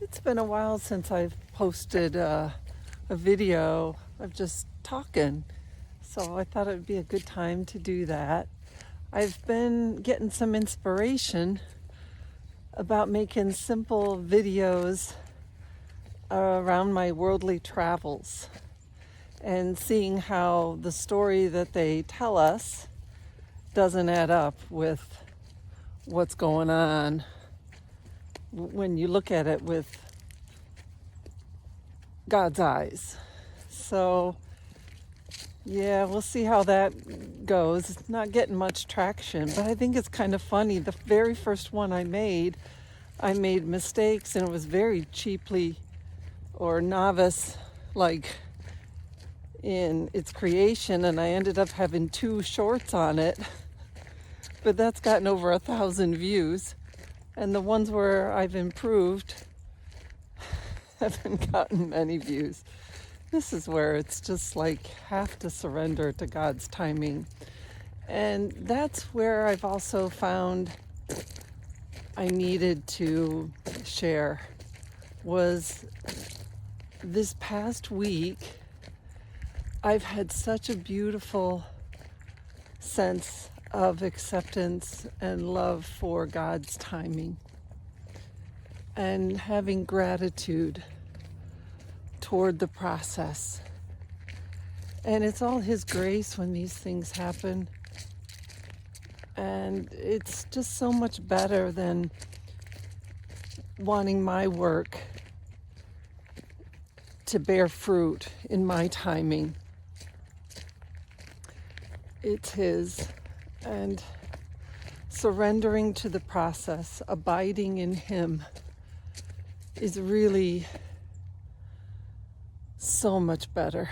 It's been a while since I've posted a video of just talking, so I thought it would be a good time to do that. I've been getting some inspiration about making simple videos around my worldly travels and seeing how the story that they tell us doesn't add up with what's going on when you look at it with God's eyes. So, yeah, we'll see how that goes. It's not getting much traction, but I think it's kind of funny. The very first one I made mistakes, and it was very cheaply or novice like in its creation, and I ended up having 2 shorts on it. But that's gotten over 1,000 views. And the ones where I've improved haven't gotten many views. This is where it's just like have to surrender to God's timing. And that's where I've also found I needed to share was this past week. I've had such a beautiful sense of acceptance and love for God's timing and having gratitude toward the process. And it's all His grace when these things happen. And it's just so much better than wanting my work to bear fruit in my timing. It's His. And surrendering to the process, abiding in Him, is really so much better.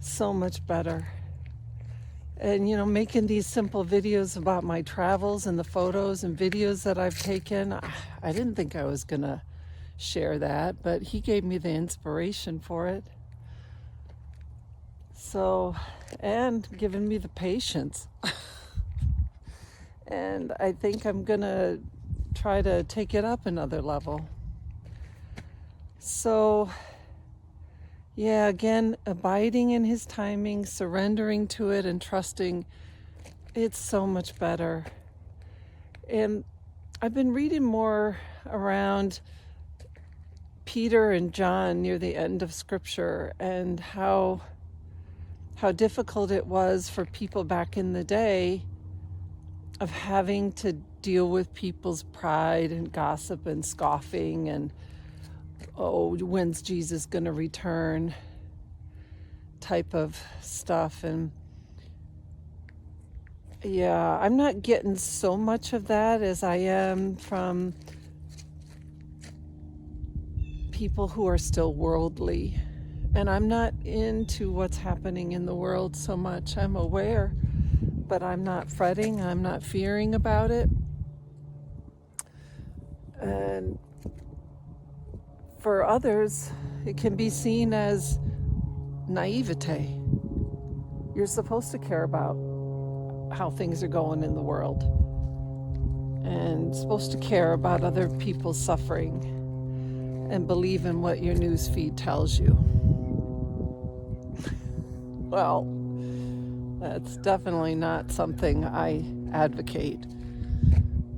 So much better. And, making these simple videos about my travels and the photos and videos that I've taken, I didn't think I was going to share that, but He gave me the inspiration for it. So, and given me the patience. And I think I'm going to try to take it up another level. So, yeah, again, abiding in His timing, surrendering to it and trusting, it's so much better. And I've been reading more around Peter and John near the end of Scripture and how difficult it was for people back in the day of having to deal with people's pride and gossip and scoffing and, oh, when's Jesus going to return type of stuff. And yeah, I'm not getting so much of that as I am from people who are still worldly. And I'm not into what's happening in the world so much. I'm aware, but I'm not fretting. I'm not fearing about it. And for others, it can be seen as naivete. You're supposed to care about how things are going in the world and supposed to care about other people's suffering and believe in what your news feed tells you. Well, that's definitely not something I advocate.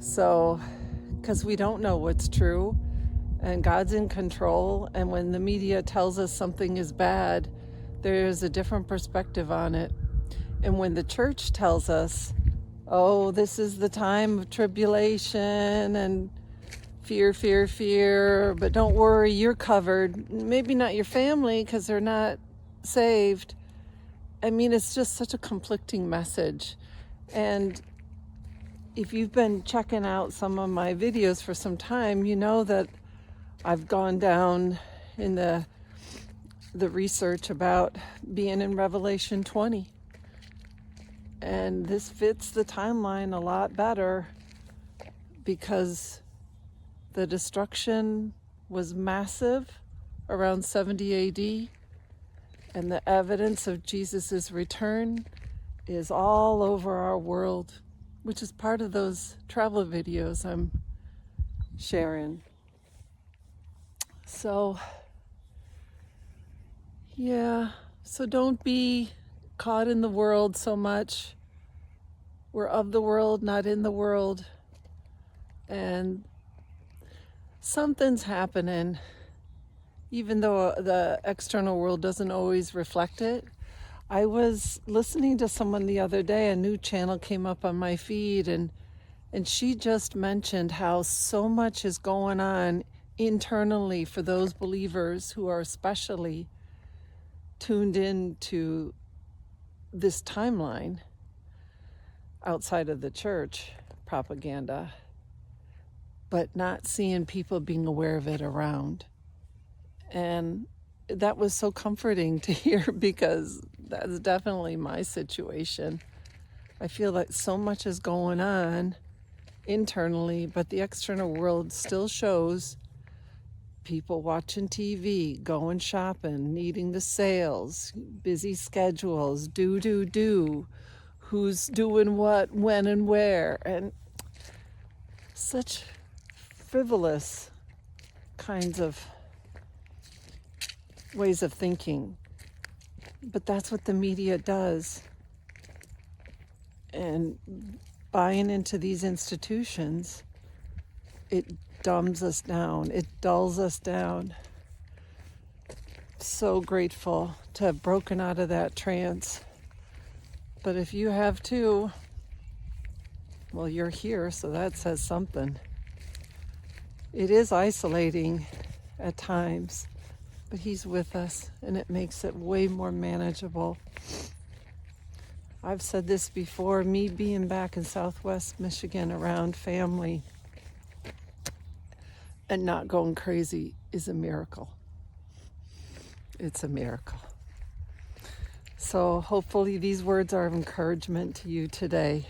So, because we don't know what's true, and God's in control, and when the media tells us something is bad, there's a different perspective on it. And when the church tells us, oh, this is the time of tribulation and fear, fear, fear, but don't worry, you're covered. Maybe not your family because they're not saved. I mean, it's just such a conflicting message. And if you've been checking out some of my videos for some time, you know that I've gone down in the research about being in Revelation 20. And this fits the timeline a lot better because the destruction was massive around 70 AD. And the evidence of Jesus' return is all over our world, which is part of those travel videos I'm sharing. So, yeah, so don't be caught in the world so much. We're of the world, not in the world. And something's happening, even though the external world doesn't always reflect it. I was listening to someone the other day, a new channel came up on my feed, and she just mentioned how so much is going on internally for those believers who are especially tuned in to this timeline outside of the church propaganda, but not seeing people being aware of it around. And that was so comforting to hear, because that's definitely my situation. I feel like so much is going on internally, but the external world still shows people watching TV, going shopping, needing the sales, busy schedules, do, who's doing what, when, and where, and such frivolous kinds of ways of thinking. But that's what the media does. And buying into these institutions, it dumbs us down, it dulls us down. So grateful to have broken out of that trance. But if you have too, well, you're here, so that says something. It is isolating at times, but he's with us, and it makes it way more manageable. I've said this before, me being back in Southwest Michigan around family and not going crazy is a miracle. It's a miracle. So hopefully these words are of encouragement to you today.